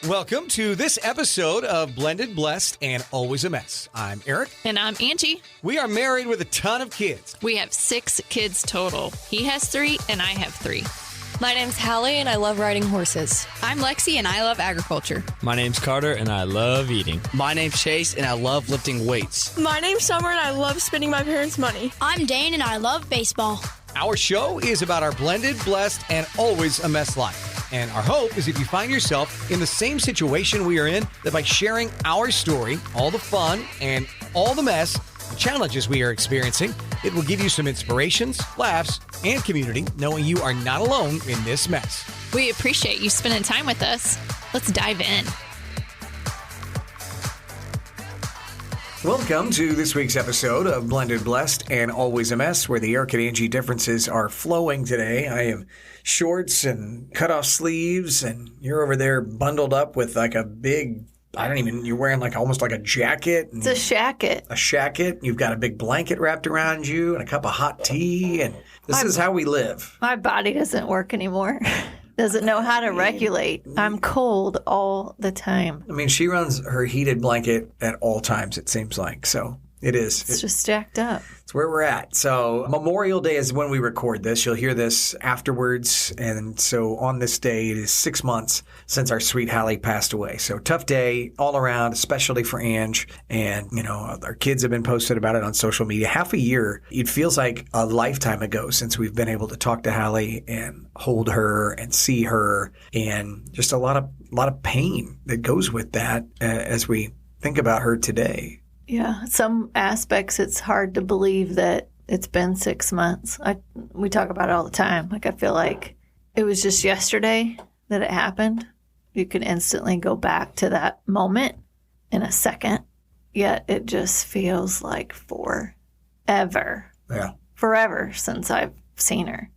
Welcome to this episode of Blended, Blessed, and Always a Mess. I'm Aric. And I'm Angie. We are married with a ton of kids. We have 6 kids total. He has 3 and I have 3. My name's Hallie and I love riding horses. I'm Lexi and I love agriculture. My name's Carter and I love eating. My name's Chase and I love lifting weights. My name's Summer and I love spending my parents' money. I'm Dane and I love baseball. Our show is about our blended, blessed, and always a mess life. And our hope is if you find yourself in the same situation we are in, that by sharing our story, all the fun and all the mess, the challenges we are experiencing, it will give you some inspirations, laughs, and community, knowing you are not alone in this mess. We appreciate you spending time with us. Let's dive in. Welcome to this week's episode of Blended, Blessed, and Always a Mess, where the Aric Angie differences are flowing today. I have shorts and cut-off sleeves, and you're over there bundled up with like a big, you're wearing like almost like a jacket. It's a shacket. A shacket. You've got a big blanket wrapped around you and a cup of hot tea, and this is how we live. My body doesn't work anymore. Doesn't know how to regulate. I'm cold all the time. I mean, she runs her heated blanket at all times, it seems like. So it is. It's just stacked up. It's where we're at. So Memorial Day is when we record this. You'll hear this afterwards. And so on this day, it is 6 months since our sweet Hallie passed away. So tough day all around, especially for Ange. And, you know, our kids have been posted about it on social media. Half a year, it feels like a lifetime ago since we've been able to talk to Hallie and hold her and see her. And just a lot of pain that goes with that as we think about her today. Yeah, some aspects it's hard to believe that it's been 6 months. We talk about it all the time. Like I feel like it was just yesterday that it happened. You can instantly go back to that moment in a second. Yet it just feels like forever. Yeah. Forever since I've seen her.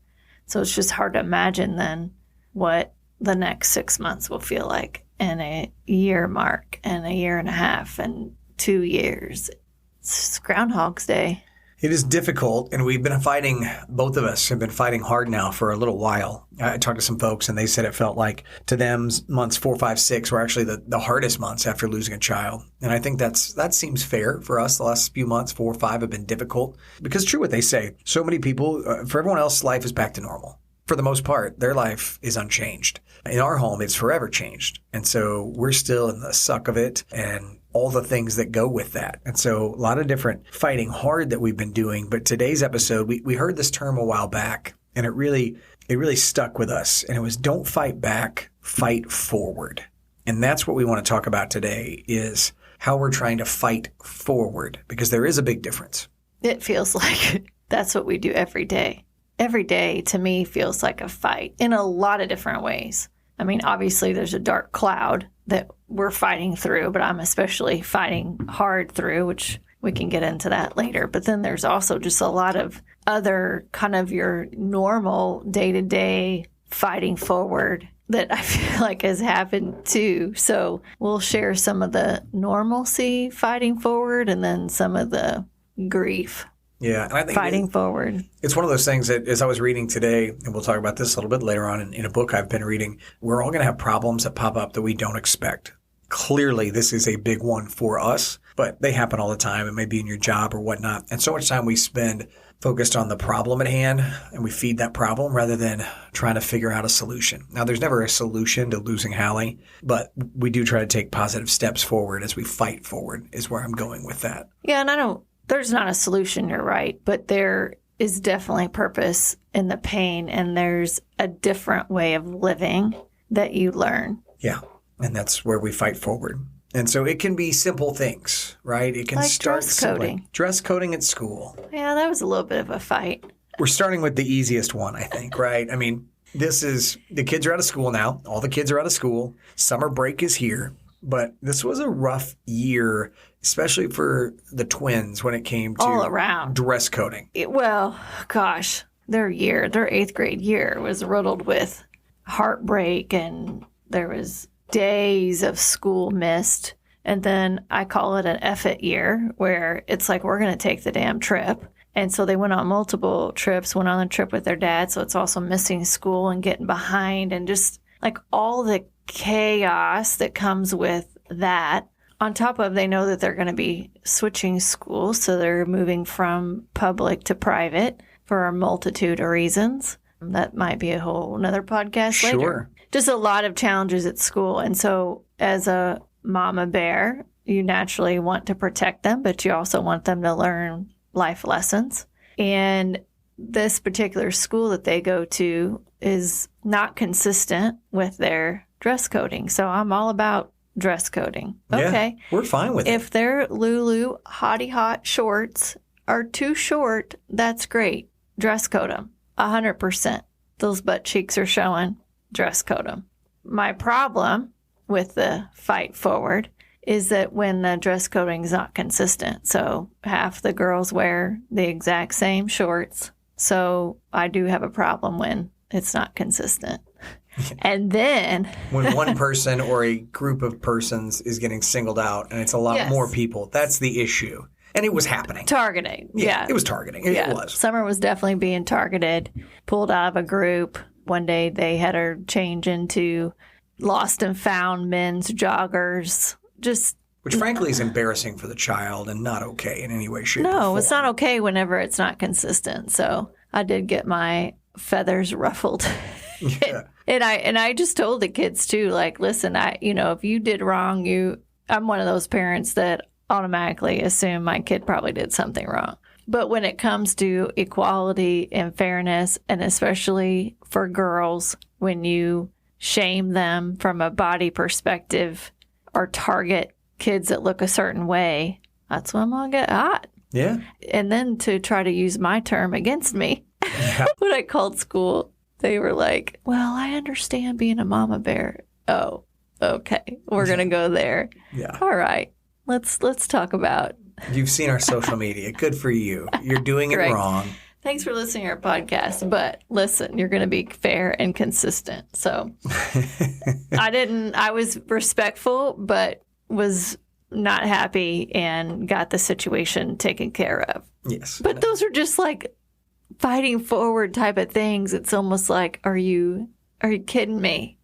So it's just hard to imagine then what the next 6 months will feel like, and a year mark and a year and a half and 2 years. It's Groundhog's Day. It is difficult, and we've been fighting, both of us have been fighting hard now for a little while. I talked to some folks, and they said it felt like to them months 4, 5, 6 were actually the hardest months after losing a child. And I think that seems fair for us. The last few months, 4 or 5, have been difficult. Because true what they say, so many people, for everyone else, life is back to normal. For the most part, their life is unchanged. In our home, it's forever changed. And so we're still in the suck of it and all the things that go with that. And so a lot of different fighting hard that we've been doing. But today's episode, we heard this term a while back, and it really stuck with us. And it was don't fight back, fight forward. And that's what we want to talk about today is how we're trying to fight forward, because there is a big difference. It feels like that's what we do every day. Every day, to me, feels like a fight in a lot of different ways. I mean, obviously, there's a dark cloud that we're fighting through, but I'm especially fighting hard through, which we can get into that later. But then there's also just a lot of other kind of your normal day-to-day fighting forward that I feel like has happened too. So we'll share some of the normalcy fighting forward and then some of the grief. Yeah, and I think fighting forward. It's one of those things that as I was reading today, and we'll talk about this a little bit later on in a book I've been reading, we're all going to have problems that pop up that we don't expect. Clearly, this is a big one for us, but they happen all the time. It may be in your job or whatnot. And so much time we spend focused on the problem at hand, and we feed that problem rather than trying to figure out a solution. Now, there's never a solution to losing Hallie, but we do try to take positive steps forward as we fight forward is where I'm going with that. Yeah, and there's not a solution, you're right, but there is definitely purpose in the pain, and there's a different way of living that you learn. Yeah, and that's where we fight forward. And so it can be simple things, right? It can like start dress coding. Dress coding at school. Yeah, that was a little bit of a fight. We're starting with the easiest one, I think, right? I mean, the kids are out of school now. All the kids are out of school. Summer break is here. But this was a rough year, especially for the twins when it came to all around dress coding. Their 8th grade year was riddled with heartbreak, and there was days of school missed. And then I call it an F-it year, where it's like, we're going to take the damn trip. And so they went on multiple trips, went on a trip with their dad. So it's also missing school and getting behind and just like all the chaos that comes with that. On top of, they know that they're going to be switching schools, so they're moving from public to private for a multitude of reasons. That might be a whole another podcast later. Sure. Just a lot of challenges at school. And so as a mama bear, you naturally want to protect them, but you also want them to learn life lessons. And this particular school that they go to is not consistent with their dress coding. So I'm all about dress coding. Okay. Yeah, we're fine with it. If their Lulu hottie hot shorts are too short, that's great. Dress code them. 100%. Those butt cheeks are showing. Dress code them. My problem with the fight forward is that when the dress coding is not consistent. So half the girls wear the exact same shorts. So I do have a problem when it's not consistent. And then when one person or a group of persons is getting singled out and it's a lot more people, that's the issue. And it was happening. Targeting. Yeah. It was targeting. It was. Summer was definitely being targeted, pulled out of a group. One day they had her change into lost and found men's joggers. Which frankly is embarrassing for the child and not okay in any way, shape, or No, form. it's not okay whenever it's not consistent. So I did get my feathers ruffled. Yeah. And I just told the kids too, like, listen, if you did wrong, I'm one of those parents that automatically assume my kid probably did something wrong. But when it comes to equality and fairness, and especially for girls, when you shame them from a body perspective or target kids that look a certain way, that's when I'm going to get hot. Yeah. And then to try to use my term against me, when I called school, they were like, well, I understand being a mama bear. Oh, okay. We're going to go there. Yeah. All right. Let's talk about. You've seen our social media. Good for you. You're doing it wrong. Thanks for listening to our podcast. But listen, you're going to be fair and consistent. So I was respectful, but was not happy and got the situation taken care of. Yes. But those are just like fighting forward type of things. It's almost like, are you kidding me?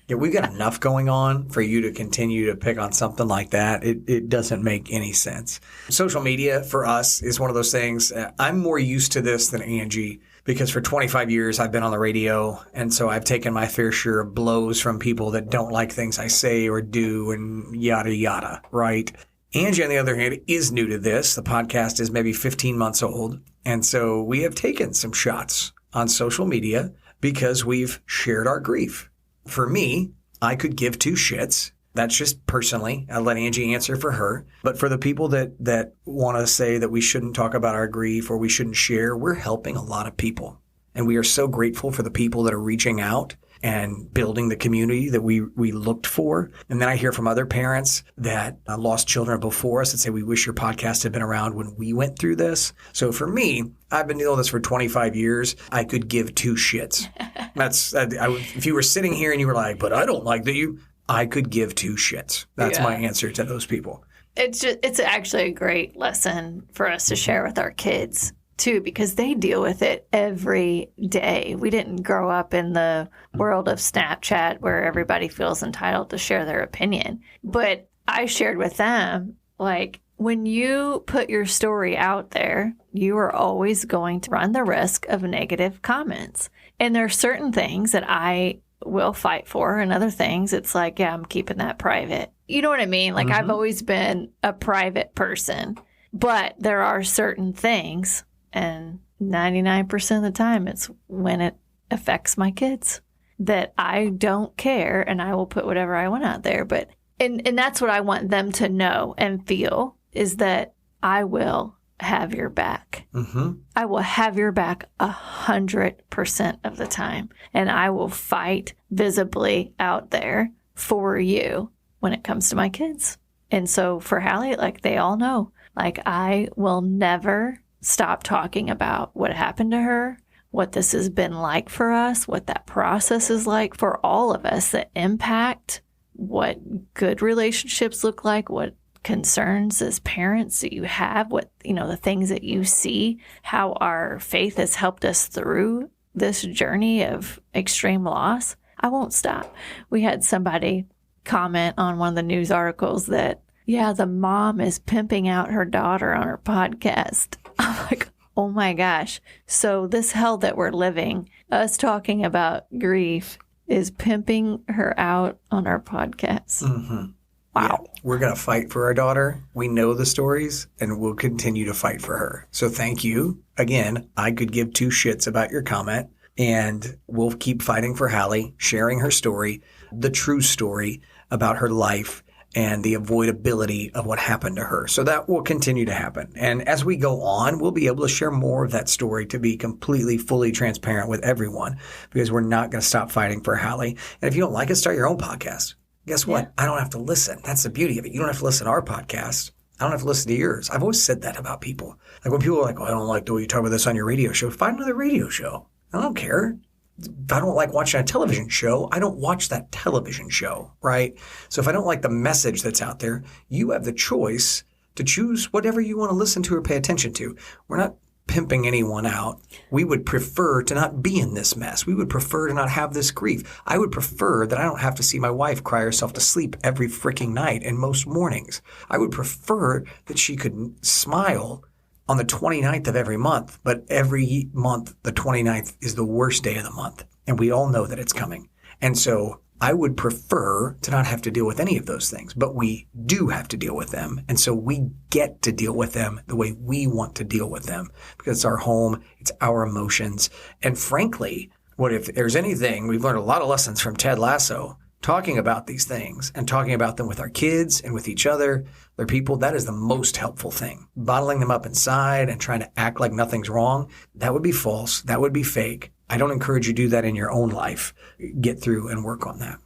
Yeah, we've got enough going on for you to continue to pick on something like that. It doesn't make any sense. Social media for us is one of those things. I'm more used to this than Angie because for 25 years I've been on the radio. And so I've taken my fair share of blows from people that don't like things I say or do and yada, yada, right? Angie, on the other hand, is new to this. The podcast is maybe 15 months old. And so we have taken some shots on social media because we've shared our grief. For me, I could give two shits. That's just personally. I'll let Angie answer for her. But for the people that want to say that we shouldn't talk about our grief or we shouldn't share, we're helping a lot of people. And we are so grateful for the people that are reaching out and building the community that we looked for. And then I hear from other parents that lost children before us that say, we wish your podcast had been around when we went through this. So for me, I've been doing this for 25 years. I could give two shits. If you were sitting here and you were like, but I don't like that I could give two shits. That's my answer to those people. It's actually a great lesson for us to share with our kids too, because they deal with it every day. We didn't grow up in the world of Snapchat where everybody feels entitled to share their opinion. But I shared with them, like, when you put your story out there, you are always going to run the risk of negative comments. And there are certain things that I will fight for, and other things it's like, yeah, I'm keeping that private. You know what I mean? Like, I've always been a private person, but there are certain things, and 99% of the time it's when it affects my kids, that I don't care and I will put whatever I want out there. But and that's what I want them to know and feel, is that I will have your back. Mm-hmm. I will have your back 100% of the time. And I will fight visibly out there for you when it comes to my kids. And so for Hallie, like, they all know, like, I will never stop talking about what happened to her, what this has been like for us, what that process is like for all of us, the impact, what good relationships look like, what concerns as parents that you have, what, the things that you see, how our faith has helped us through this journey of extreme loss. I won't stop. We had somebody comment on one of the news articles that, yeah, the mom is pimping out her daughter on her podcast. I'm like, oh my gosh. So this hell that we're living, us talking about grief, is pimping her out on our podcast. Mm-hmm. Wow. Yeah, we're going to fight for our daughter. We know the stories, and we'll continue to fight for her. So thank you. Again, I could give two shits about your comment, and we'll keep fighting for Hallie, sharing her story, the true story about her life and the avoidability of what happened to her. So that will continue to happen. And as we go on, we'll be able to share more of that story to be completely, fully transparent with everyone, because we're not going to stop fighting for Hallie. And if you don't like it, start your own podcast. Guess what? Yeah. I don't have to listen. That's the beauty of it. You don't have to listen to our podcast. I don't have to listen to yours. I've always said that about people. Like when people are like, oh, I don't like the way you talk about this on your radio show. Find another radio show. I don't care. If I don't like watching a television show, I don't watch that television show, right? So if I don't like the message that's out there, you have the choice to choose whatever you want to listen to or pay attention to. We're not pimping anyone out. We would prefer to not be in this mess. We would prefer to not have this grief. I would prefer that I don't have to see my wife cry herself to sleep every freaking night and most mornings. I would prefer that she could smile on the 29th of every month, but every month, the 29th is the worst day of the month. And we all know that it's coming. And so I would prefer to not have to deal with any of those things, but we do have to deal with them. And so we get to deal with them the way we want to deal with them, because it's our home, it's our emotions. And frankly, what if there's anything, we've learned a lot of lessons from Ted Lasso, talking about these things and talking about them with our kids and with each other, their people, that is the most helpful thing. Bottling them up inside and trying to act like nothing's wrong, that would be false. That would be fake. I don't encourage you to do that in your own life. Get through and work on that.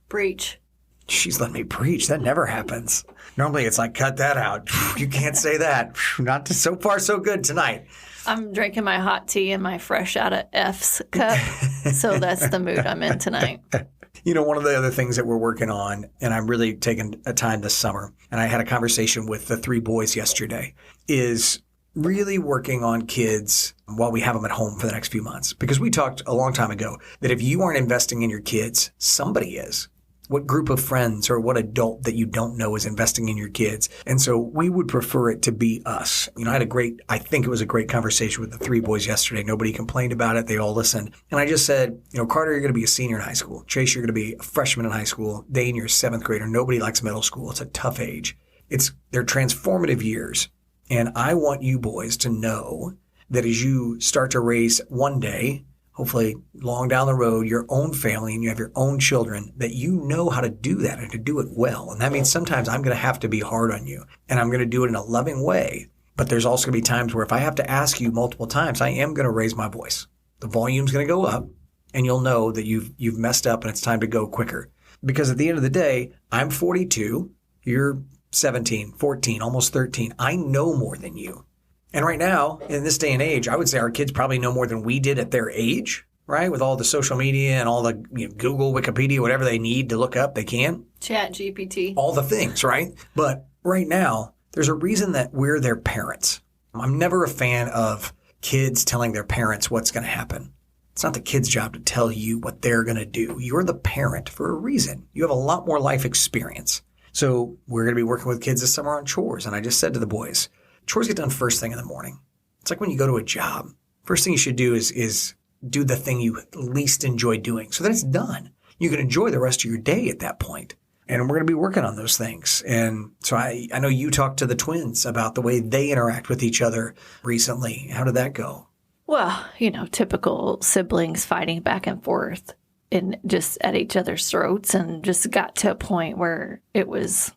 Preach. She's letting me preach. That never happens. Normally it's like, cut that out. You can't say that. Not so far so good tonight. I'm drinking my hot tea in my fresh out of F's cup. So that's the mood I'm in tonight. You know, one of the other things that we're working on, and I'm really taking a time this summer, and I had a conversation with the 3 boys yesterday, is really working on kids while we have them at home for the next few months. Because we talked a long time ago that if you aren't investing in your kids, somebody is. What group of friends or what adult that you don't know is investing in your kids? And so we would prefer it to be us. You know, I think it was a great conversation with the 3 boys yesterday. Nobody complained about it. They all listened. And I just said, you know, Carter, you're going to be a senior in high school. Chase, you're going to be a freshman in high school. Dane, you're a 7th grader. Nobody likes middle school. It's a tough age. They're transformative years. And I want you boys to know that as you start to raise one day, hopefully long down the road, your own family and you have your own children, that you know how to do that and to do it well. And that means sometimes I'm going to have to be hard on you and I'm going to do it in a loving way. But there's also going to be times where if I have to ask you multiple times, I am going to raise my voice. The volume's going to go up and you'll know that you've messed up and it's time to go quicker. Because at the end of the day, I'm 42, you're 17, 14, almost 13. I know more than you. And right now, in this day and age, I would say our kids probably know more than we did at their age, right? With all the social media and all the Google, Wikipedia, whatever they need to look up, they can. Chat GPT. All the things, right? But right now, there's a reason that we're their parents. I'm never a fan of kids telling their parents what's going to happen. It's not the kid's job to tell you what they're going to do. You're the parent for a reason. You have a lot more life experience. So we're going to be working with kids this summer on chores. And I just said to the boys, chores get done first thing in the morning. It's like when you go to a job. First thing you should do is do the thing you least enjoy doing so that it's done. You can enjoy the rest of your day at that point. And we're going to be working on those things. And so I know you talked to the twins about the way they interact with each other recently. How did that go? Well, typical siblings fighting back and forth and just at each other's throats, and just got to a point where I was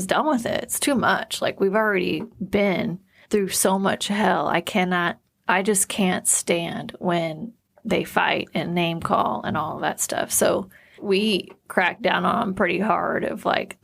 done with it. It's too much. Like, we've already been through so much hell. I just can't stand when they fight and name call and all of that stuff. So we cracked down on them pretty hard of like,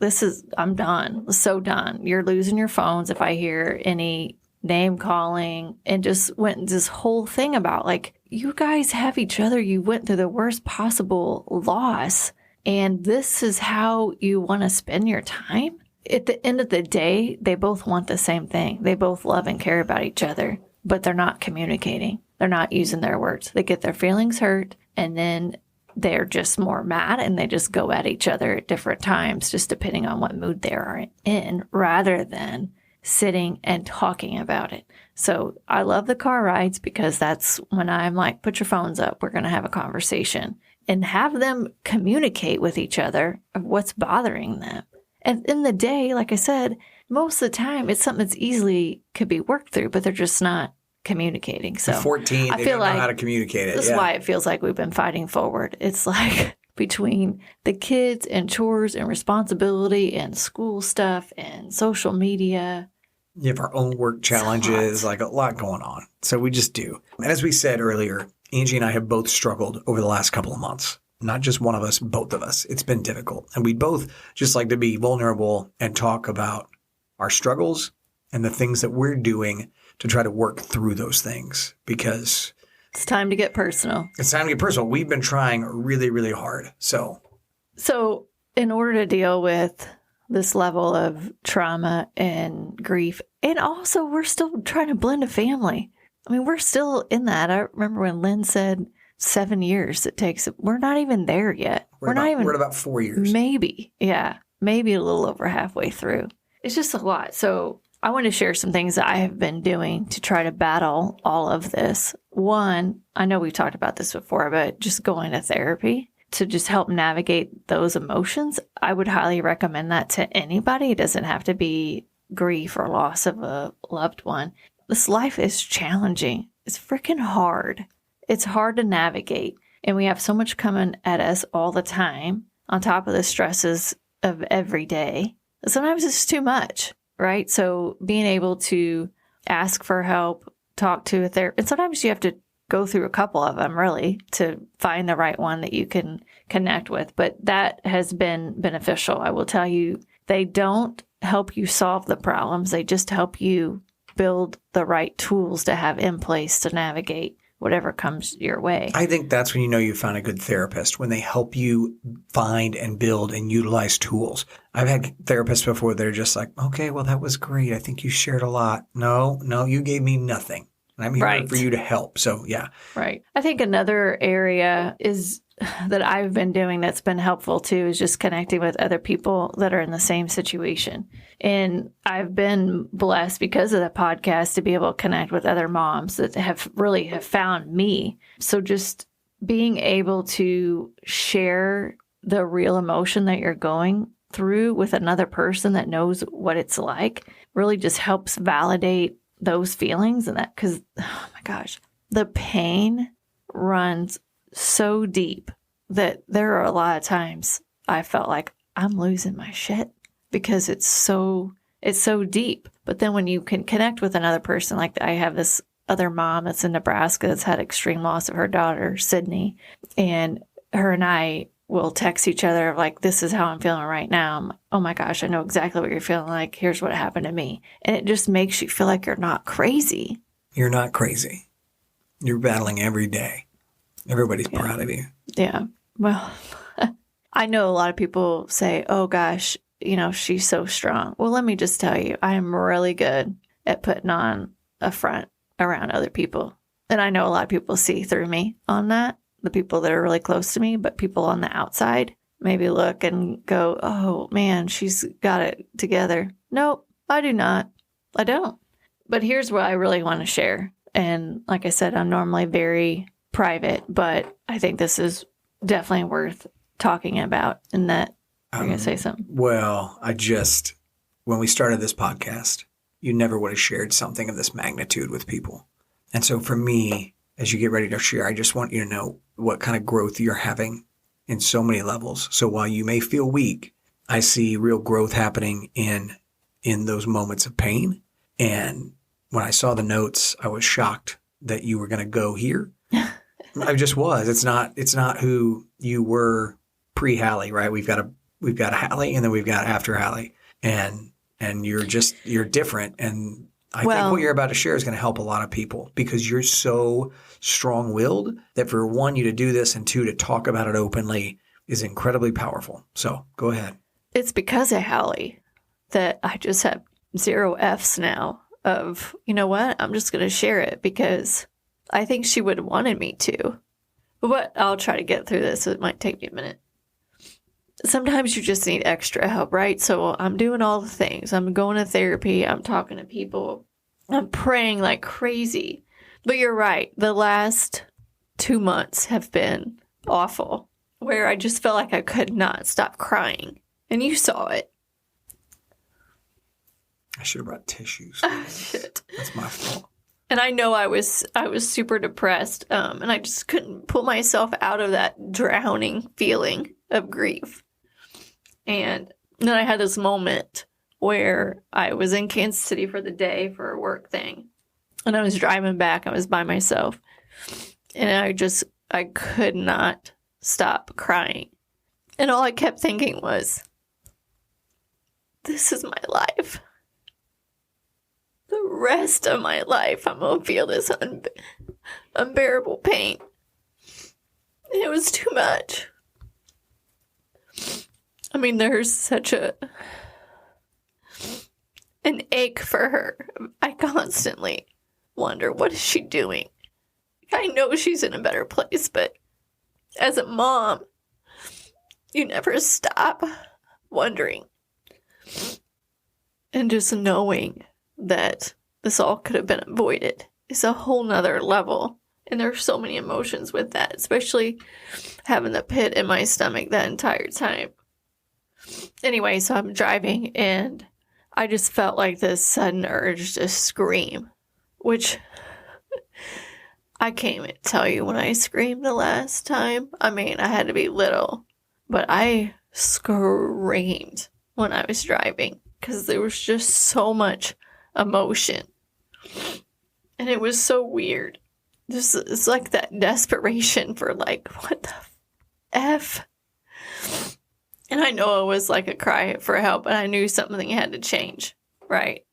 I'm done. So done. You're losing your phones if I hear any name calling, and just went this whole thing about like, you guys have each other. You went through the worst possible loss, and this is how you want to spend your time. At the end of the day, they both want the same thing. They both love and care about each other, but they're not communicating. They're not using their words. They get their feelings hurt, and then they're just more mad and they just go at each other at different times, just depending on what mood they are in, rather than sitting and talking about it. So I love the car rides because that's when I'm like, put your phones up. We're going to have a conversation and have them communicate with each other of what's bothering them. And in the day, like I said, most of the time it's something that's easily could be worked through, but they're just not communicating. So At 14, I they feel don't know like how to communicate it. this is why it feels like we've been fighting forward. It's like between the kids and chores and responsibility and school stuff and social media. You have our own work challenges, like a lot going on. So we just do. And as we said earlier, Angie and I have both struggled over the last couple of months. Not just one of us, both of us. It's been difficult. And we both just like to be vulnerable and talk about our struggles and the things that we're doing to try to work through those things, because it's time to get personal. It's time to get personal. We've been trying really, really hard. So in order to deal with this level of trauma and grief, and also we're still trying to blend a family. I mean, we're still in that. I remember when Lynn said 7 years it takes. We're not even there yet. We're at about 4 years. Maybe. Yeah. Maybe a little over halfway through. It's just a lot. So I want to share some things that I have been doing to try to battle all of this. One, I know we've talked about this before, but just going to therapy to just help navigate those emotions. I would highly recommend that to anybody. It doesn't have to be grief or loss of a loved one. This life is challenging. It's freaking hard. It's hard to navigate. And we have so much coming at us all the time on top of the stresses of every day. Sometimes it's too much, right? So being able to ask for help, talk to a therapist, and sometimes you have to go through a couple of them really to find the right one that you can connect with. But that has been beneficial. I will tell you, they don't help you solve the problems. They just help you build the right tools to have in place to navigate whatever comes your way. I think that's when you know you found a good therapist, when they help you find and build and utilize tools. I've had therapists before that are just like, okay, well, that was great. I think you shared a lot. No, you gave me nothing. And I'm here for you to help. So, yeah. Right. I think another area is that I've been doing that's been helpful too is just connecting with other people that are in the same situation. And I've been blessed because of the podcast to be able to connect with other moms that have found me. So just being able to share the real emotion that you're going through with another person that knows what it's like really just helps validate those feelings. And that, because, oh my gosh, the pain runs so deep that there are a lot of times I felt like I'm losing my shit because it's so deep. But then when you can connect with another person, like I have this other mom that's in Nebraska that's had extreme loss of her daughter, Sydney, and her and I will text each other of like, this is how I'm feeling right now. I'm like, oh my gosh, I know exactly what you're feeling like. Here's what happened to me. And it just makes you feel like you're not crazy. You're not crazy. You're battling every day. Everybody's proud of you. Yeah. Well, I know a lot of people say, oh gosh, she's so strong. Well, let me just tell you, I am really good at putting on a front around other people. And I know a lot of people see through me on that, the people that are really close to me, but people on the outside maybe look and go, oh man, she's got it together. Nope, I do not. I don't. But here's what I really want to share. And like I said, I'm normally very private, but I think this is definitely worth talking about. And that you're going to say something. Well, when we started this podcast, you never would have shared something of this magnitude with people. And so for me, as you get ready to share, I just want you to know what kind of growth you're having in so many levels. So while you may feel weak, I see real growth happening in those moments of pain. And when I saw the notes, I was shocked that you were going to go here. I just was. It's not who you were pre-Hallie, right? We've got a Hallie and then we've got after Hallie, and you're different. And I think what you're about to share is going to help a lot of people because you're so strong-willed that for one, you to do this, and two, to talk about it openly is incredibly powerful. So go ahead. It's because of Hallie that I just have 0 Fs now of, you know what? I'm just going to share it because I think she would have wanted me to. But I'll try to get through this. It might take me a minute. Sometimes you just need extra help, right? So I'm doing all the things. I'm going to therapy. I'm talking to people. I'm praying like crazy. But you're right. The last 2 months have been awful, where I just felt like I could not stop crying. And you saw it. I should have brought tissues. Shit. That's my fault. And I know I was super depressed, and I just couldn't pull myself out of that drowning feeling of grief. And then I had this moment where I was in Kansas City for the day for a work thing, and I was driving back. I was by myself, and I could not stop crying. And all I kept thinking was, this is my life. The rest of my life, I'm going to feel this unbearable pain. It was too much. I mean, there's such an ache for her. I constantly wonder, what is she doing? I know she's in a better place, but as a mom, you never stop wondering. And just knowing that this all could have been avoided is a whole nother level. And there's so many emotions with that, especially having the pit in my stomach that entire time. Anyway, so I'm driving and I just felt like this sudden urge to scream, which I can't even tell you when I screamed the last time. I mean, I had to be little, but I screamed when I was driving because there was just so much emotion. And it was so weird. It's like that desperation for like, what the F? And I know it was like a cry for help, but I knew something had to change, right?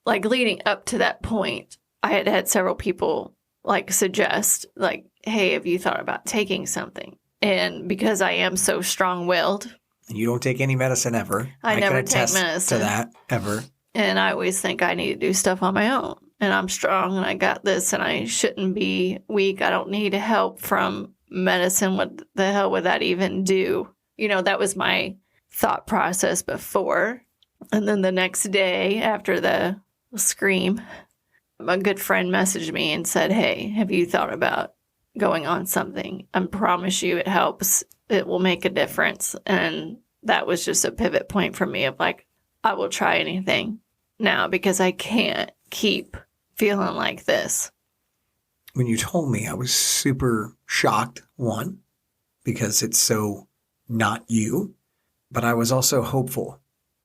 Like leading up to that point, I had had several people like suggest like, hey, have you thought about taking something? And because I am so strong-willed. And you don't take any medicine ever. I never can attest take medicine. to that, ever. And I always think I need to do stuff on my own. And I'm strong and I got this and I shouldn't be weak. I don't need help from medicine. What the hell would that even do? You know, that was my thought process before. And then the next day after the scream, a good friend messaged me and said, hey, have you thought about going on something? I promise you it helps. It will make a difference. And that was just a pivot point for me of like, I will try anything now because I can't keep feeling like this. When you told me, I was super shocked, one, because it's so not you, but I was also hopeful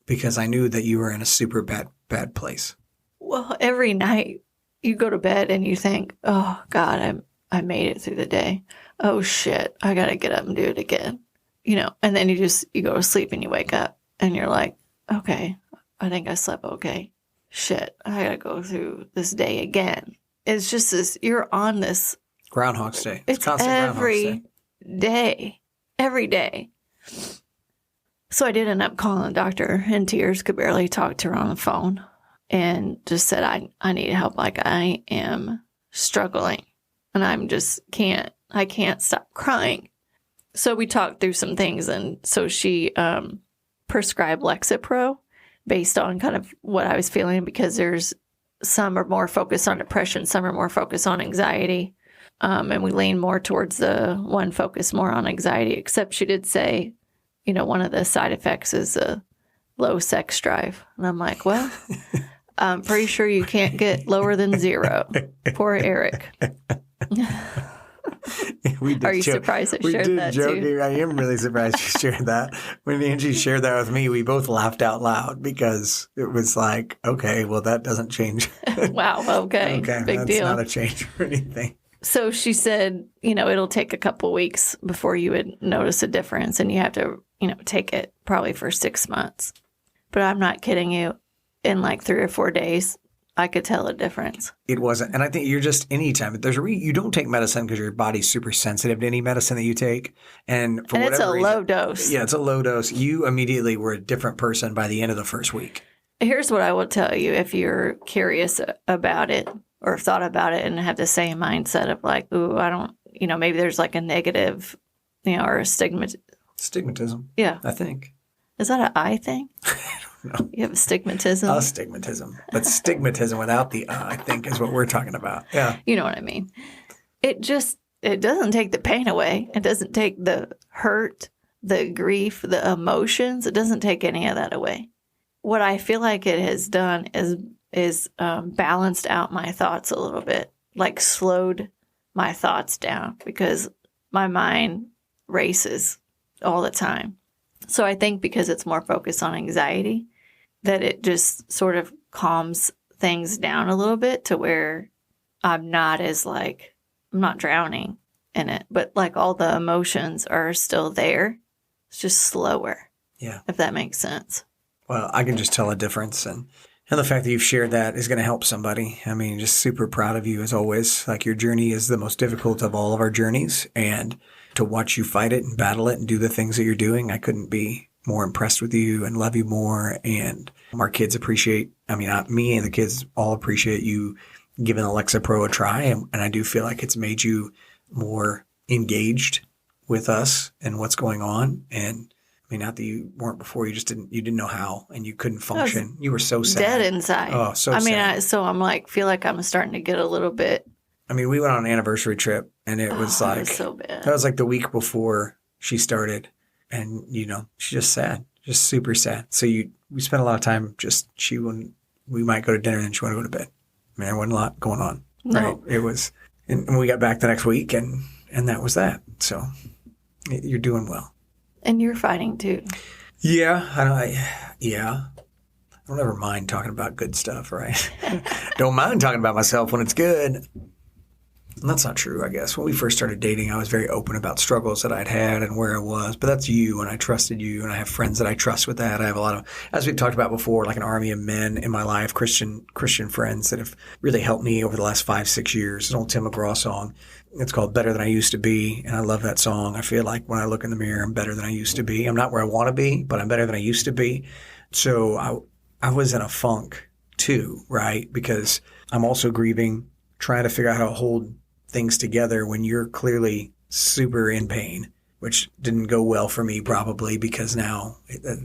because I knew that you were in a super bad place. Well, every night you go to bed and you think, oh, God, I made it through the day. Oh, shit, I got to get up and do it again. You know, and then you go to sleep and you wake up and you're like, okay, I think I slept okay. Shit, I got to go through this day again. It's just this, you're on this. Groundhog's Day. It's constant every day. Every day. So I did end up calling the doctor in tears, could barely talk to her on the phone, and just said, I need help. Like, I am struggling, and I can't stop crying. So we talked through some things, and so she prescribed Lexapro based on kind of what I was feeling, because there's some are more focused on depression, some are more focused on anxiety. And we lean more towards the one focused more on anxiety, except she did say, you know, one of the side effects is a low sex drive. And I'm like, well, I'm pretty sure you can't get lower than 0. Poor Aric. Are you surprised I shared that too? I am really surprised you shared that. When Angie shared that with me, we both laughed out loud because it was like, okay, well, that doesn't change. Wow, okay, big that's deal. Not a change for anything. So she said, you know, it'll take a couple weeks before you would notice a difference, and you have to, you know, take it probably for 6 months. But I'm not kidding you. In like 3 or 4 days, I could tell a difference. It wasn't. And I think you're just anytime. There's you don't take medicine because your body's super sensitive to any medicine that you take. And it's a low dose. Yeah, it's a low dose. You immediately were a different person by the end of the first week. Here's what I will tell you if you're curious about it or thought about it and have the same mindset of like, ooh, maybe there's like a negative, or a Stigmatism. Yeah. I think. Is that an I thing? No. You have astigmatism? Astigmatism. But stigmatism without the I think is what we're talking about. Yeah. You know what I mean? It doesn't take the pain away. It doesn't take the hurt, the grief, the emotions. It doesn't take any of that away. What I feel like it has done is balanced out my thoughts a little bit, like slowed my thoughts down because my mind races all the time. So I think because it's more focused on anxiety, that it just sort of calms things down a little bit to where I'm not drowning in it, but like all the emotions are still there. It's just slower. Yeah. If that makes sense. Well, I can just tell a difference. And the fact that you've shared that is going to help somebody. I mean, just super proud of you as always. Like your journey is the most difficult of all of our journeys. And to watch you fight it and battle it and do the things that you're doing, I couldn't be more impressed with you and love you more. And our kids appreciate, me and the kids all appreciate you giving Alexa Pro a try. And I do feel like it's made you more engaged with us and what's going on. And not that you weren't before, you didn't know how and you couldn't function. You were so sad. Dead inside. Oh, so sad. So I'm like, feel like I'm starting to get a little bit. We went on an anniversary trip and it was like, it was so bad. That was like the week before she started. And, she's just sad, just super sad. So we spent a lot of time we might go to dinner and then she wanted to go to bed. There wasn't a lot going on. No. Right. It was, and we got back the next week and that was that. So you're doing well. And you're fighting too. Yeah. I don't ever mind talking about good stuff, right? Don't mind talking about myself when it's good. And that's not true, I guess. When we first started dating, I was very open about struggles that I'd had and where I was. But that's you, and I trusted you, and I have friends that I trust with that. I have a lot of, as we've talked about before, like an army of men in my life, Christian friends that have really helped me over the last 5-6 years. An old Tim McGraw song. It's called Better Than I Used to Be, and I love that song. I feel like when I look in the mirror, I'm better than I used to be. I'm not where I want to be, but I'm better than I used to be. So I was in a funk too, right? Because I'm also grieving, trying to figure out how to hold things together when you're clearly super in pain, which didn't go well for me probably because now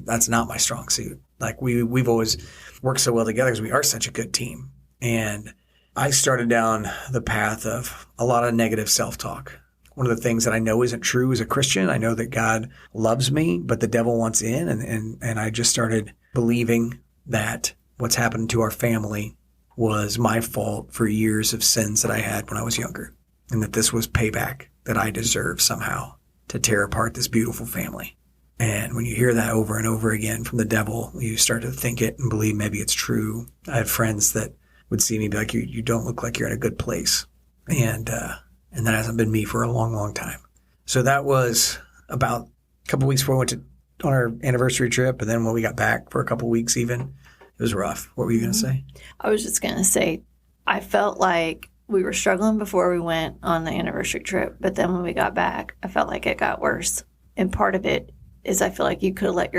that's not my strong suit. Like we've always worked so well together because we are such a good team. And I started down the path of a lot of negative self-talk. One of the things that I know isn't true as a Christian, I know that God loves me, but the devil wants in. And I just started believing that what's happened to our family was my fault for years of sins that I had when I was younger. And that this was payback that I deserve somehow to tear apart this beautiful family. And when you hear that over and over again from the devil, you start to think it and believe maybe it's true. I have friends that would see me and be like, you don't look like you're in a good place. And that hasn't been me for a long, long time. So that was about a couple of weeks before we went on our anniversary trip. And then when we got back for a couple of weeks even, it was rough. What were you going to say? I was just going to say, I felt like we were struggling before we went on the anniversary trip. But then when we got back, I felt like it got worse. And part of it is I feel like you could let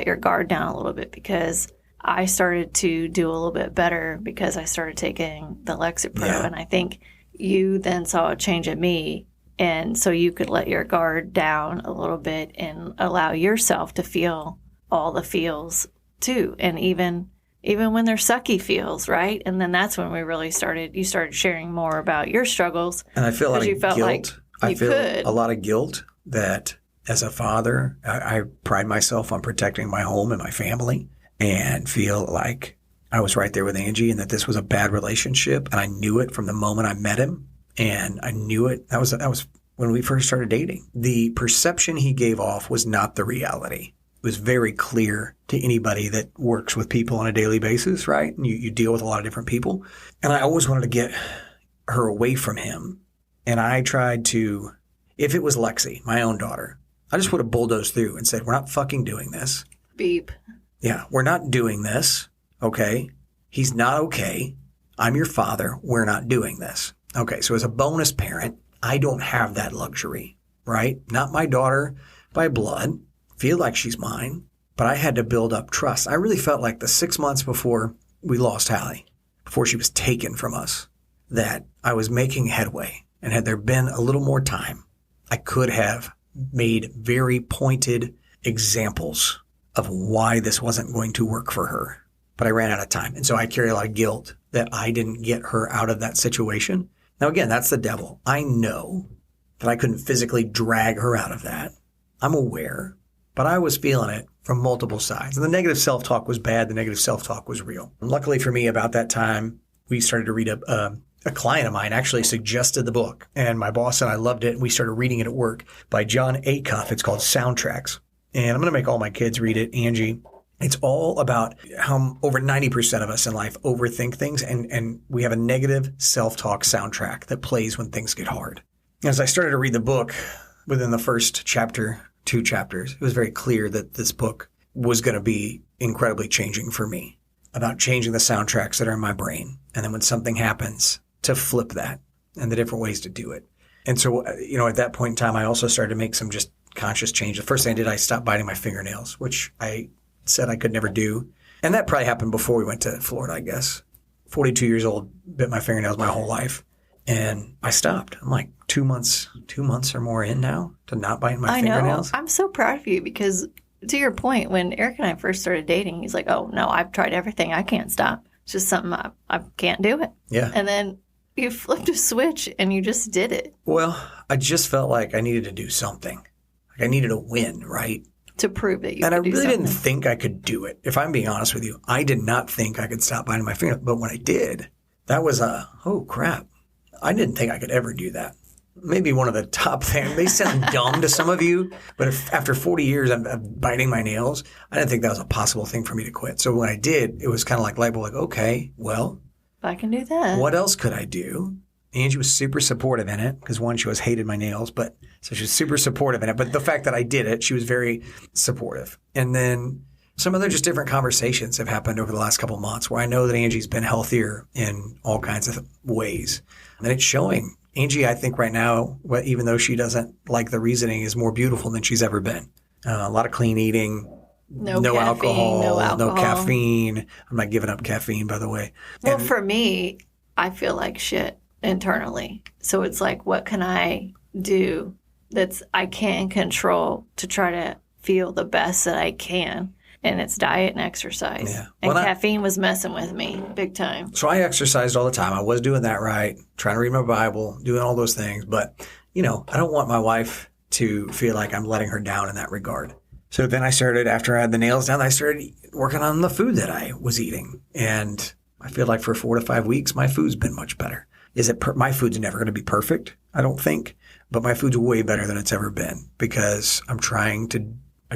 your guard down a little bit because I started to do a little bit better because I started taking the Alexa Pro. Yeah. And I think you then saw a change in me. And so you could let your guard down a little bit and allow yourself to feel all the feels too. And even when they're sucky feels, right? And then that's when we really you started sharing more about your struggles. And I feel a lot of guilt. Like I feel a lot of guilt that as a father, I pride myself on protecting my home and my family and feel like I was right there with Angie and that this was a bad relationship. And I knew it from the moment I met him. And I knew it. That was when we first started dating. The perception he gave off was not the reality. It was very clear to anybody that works with people on a daily basis, right? And you deal with a lot of different people. And I always wanted to get her away from him. And I tried to, if it was Lexi, my own daughter, I just would have bulldozed through and said, we're not fucking doing this. Beep. Yeah, we're not doing this. Okay. He's not okay. I'm your father. We're not doing this. Okay. So as a bonus parent, I don't have that luxury, right? Not my daughter by blood. Feel like she's mine, but I had to build up trust. I really felt like the 6 months before we lost Hallie, before she was taken from us, that I was making headway And had there been a little more time, I could have made very pointed examples of why this wasn't going to work for her. But I ran out of time. And so I carry a lot of guilt that I didn't get her out of that situation. Now, again, that's the devil. I know that I couldn't physically drag her out of that. I'm aware, but I was feeling it from multiple sides. And the negative self-talk was bad. The negative self-talk was real. And luckily for me, about that time, we started to read a client of mine actually suggested the book, and my boss and I loved it, and we started reading it at work by John Acuff. It's called Soundtracks. And I'm going to make all my kids read it. Angie, it's all about how over 90% of us in life overthink things, and we have a negative self-talk soundtrack that plays when things get hard. As I started to read the book, within the first chapter, 2 chapters, it was very clear that this book was going to be incredibly changing for me, about changing the soundtracks that are in my brain. And then when something happens, to flip that and the different ways to do it. And so, at that point in time, I also started to make some just conscious change. The first thing I did, I stopped biting my fingernails, which I said I could never do. And that probably happened before we went to Florida, I guess. 42 years old, bit my fingernails my whole life. And I stopped. I'm like 2 months or more in now to not biting my fingernails. I'm so proud of you because, to your point, when Aric and I first started dating, he's like, oh, no, I've tried everything. I can't stop. It's just something I can't do it. Yeah. And then you flipped a switch and you just did it. Well, I just felt like I needed to do something. Like I needed a win, right? To prove that you and could do something. And I really didn't think I could do it. If I'm being honest with you, I did not think I could stop biting my fingernails. But when I did, that was oh, crap. I didn't think I could ever do that. Maybe one of the top things. They sound dumb to some of you, but after 40 years of biting my nails, I didn't think that was a possible thing for me to quit. So when I did, it was kind of like light bulb, like, okay, well, I can do that. What else could I do? Angie was super supportive in it because, one, she always hated my nails, so she was super supportive in it. But the fact that I did it, she was very supportive. And then some other just different conversations have happened over the last couple of months where I know that Angie's been healthier in all kinds of ways. And it's showing. Angie, I think right now, even though she doesn't like the reasoning, is more beautiful than she's ever been. A lot of clean eating. No alcohol, no caffeine. I'm not giving up caffeine, by the way. Well, for me, I feel like shit internally. So it's like, what can I do I can control to try to feel the best that I can? And it's diet and exercise. Yeah. And caffeine was messing with me big time. So I exercised all the time. I was doing that right, trying to read my Bible, doing all those things. But, I don't want my wife to feel like I'm letting her down in that regard. So then after I had the nails down, I started working on the food that I was eating. And I feel like for 4 to 5 weeks, my food's been much better. My food's never going to be perfect, I don't think. But my food's way better than it's ever been because I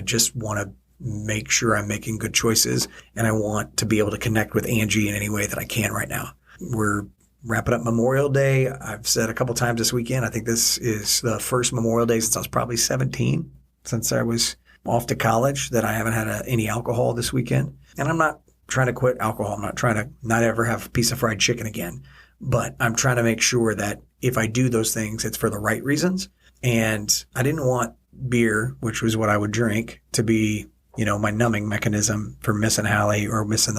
just want to make sure I'm making good choices. And I want to be able to connect with Angie in any way that I can right now. We're wrapping up Memorial Day. I've said a couple times this weekend, I think this is the first Memorial Day since I was probably 17, since I was off to college, that I haven't had any alcohol this weekend. And I'm not trying to quit alcohol. I'm not trying to not ever have a piece of fried chicken again. But I'm trying to make sure that if I do those things, it's for the right reasons. And I didn't want beer, which was what I would drink, to be, my numbing mechanism for missing Hallie or missing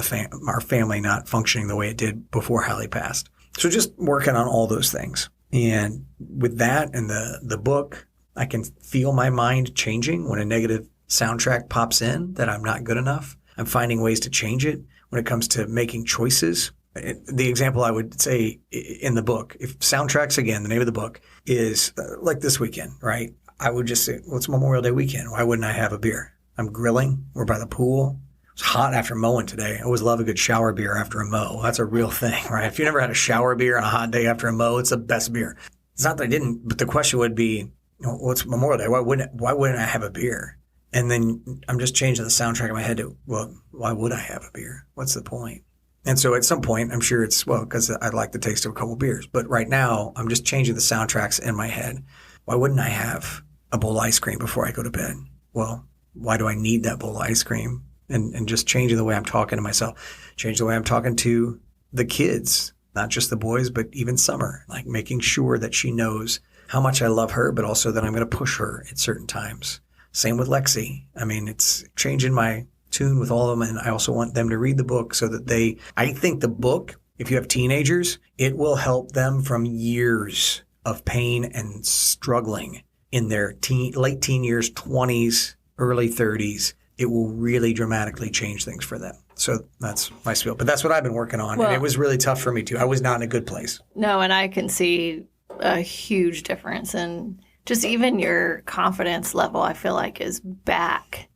our family not functioning the way it did before Hallie passed. So just working on all those things. And with that and the book, I can feel my mind changing when a negative soundtrack pops in that I'm not good enough. I'm finding ways to change it when it comes to making choices. The example I would say in the book, if soundtracks, again, the name of the book is like this weekend, right? I would just say, well, it's Memorial Day weekend. Why wouldn't I have a beer? I'm grilling. We're by the pool. It's hot after mowing today. I always love a good shower beer after a mow. That's a real thing, right? If you never had a shower beer on a hot day after a mow, it's the best beer. It's not that I didn't, but the question would be, well, it's Memorial Day. Why wouldn't I have a beer? And then I'm just changing the soundtrack in my head to, well, why would I have a beer? What's the point? And so at some point, I'm sure it's, because I like the taste of a couple beers. But right now, I'm just changing the soundtracks in my head. Why wouldn't I have a bowl of ice cream before I go to bed? Well, why do I need that bowl of ice cream? And just changing the way I'm talking to myself, change the way I'm talking to the kids, not just the boys, but even Summer, like making sure that she knows how much I love her, but also that I'm going to push her at certain times. Same with Lexi. I mean, it's changing my tune with all of them. And I also want them to read the book so that I think the book, if you have teenagers, it will help them from years of pain and struggling in their late teen years, 20s, early 30s, it will really dramatically change things for them. So that's my spiel. But that's what I've been working on. And it was really tough for me too. I was not in a good place. No, and I can see a huge difference in just even your confidence level, I feel like, is back.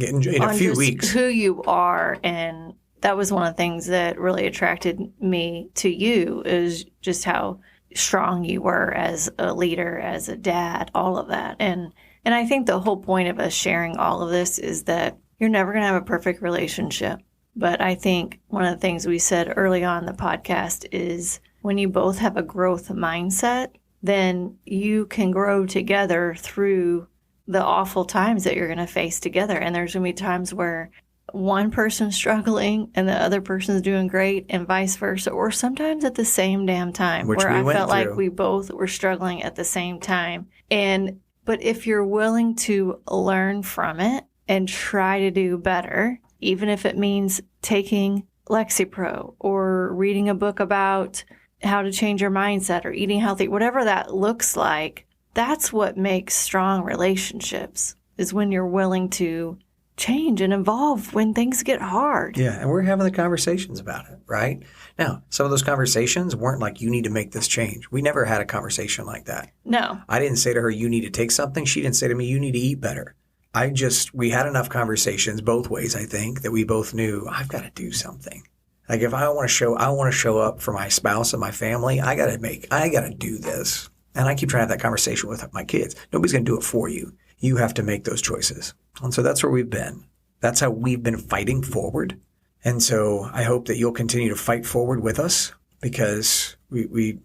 In a few weeks. Who you are. And that was one of the things that really attracted me to you, is just how strong you were as a leader, as a dad, all of that. And I think the whole point of us sharing all of this is that you're never going to have a perfect relationship. But I think one of the things we said early on in the podcast is when you both have a growth mindset, then you can grow together through the awful times that you're going to face together. And there's going to be times where one person's struggling and the other person's doing great, and vice versa, or sometimes at the same damn time, where I felt like we both were struggling at the same time. But if you're willing to learn from it and try to do better, even if it means taking Lexapro or reading a book about how to change your mindset or eating healthy, whatever that looks like, that's what makes strong relationships, is when you're willing to change and evolve when things get hard. Yeah, and we're having the conversations about it, right? Now, some of those conversations weren't like, you need to make this change. We never had a conversation like that. No. I didn't say to her, you need to take something. She didn't say to me, you need to eat better. We had enough conversations both ways, I think, that we both knew I've got to do something. Like if I want to show up for my spouse and my family, I got to do this. And I keep trying to have that conversation with my kids. Nobody's going to do it for you. You have to make those choices. And so that's where we've been. That's how we've been fighting forward. And so I hope that you'll continue to fight forward with us, because we're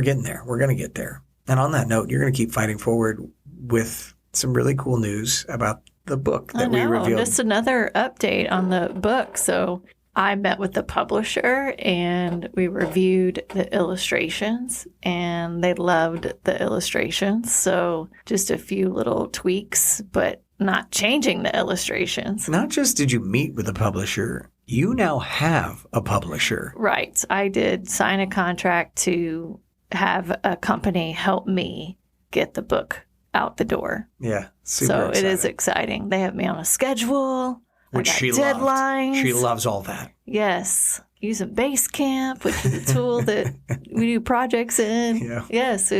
getting there. We're going to get there. And on that note, you're going to keep fighting forward with some really cool news about the book that we revealed. Just another update on the book. So I met with the publisher and we reviewed the illustrations, and they loved the illustrations. So just a few little tweaks, but not changing the illustrations. Not just did you meet with the publisher, you now have a publisher. Right. I did sign a contract to have a company help me get the book out the door. Yeah. So it is exciting. They have me on a schedule. Which she deadlines. Loved. She loves all that. Yes. Using Basecamp, which is a tool that we do projects in. Yeah. Yes,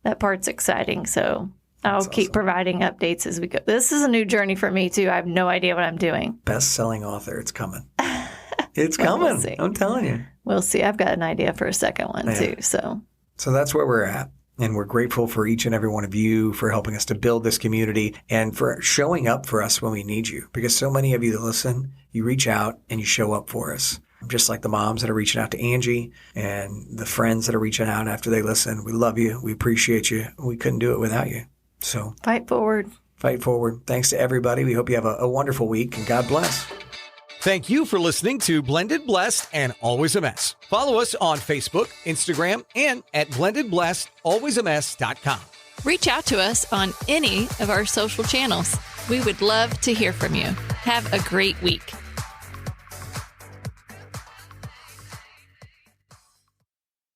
that part's exciting. So I'll keep providing updates as we go. This is a new journey for me, too. I have no idea what I'm doing. Best-selling author. It's coming. It's coming. We'll see. I'm telling you. We'll see. I've got an idea for a second one, too. So that's where we're at. And we're grateful for each and every one of you for helping us to build this community and for showing up for us when we need you. Because so many of you that listen, you reach out and you show up for us. Just like the moms that are reaching out to Angie and the friends that are reaching out after they listen. We love you. We appreciate you. We couldn't do it without you. So fight forward. Fight forward. Thanks to everybody. We hope you have a wonderful week, and God bless. Thank you for listening to Blended, Blessed, and Always a Mess. Follow us on Facebook, Instagram, and at blendedblessedalwaysamess.com. Reach out to us on any of our social channels. We would love to hear from you. Have a great week.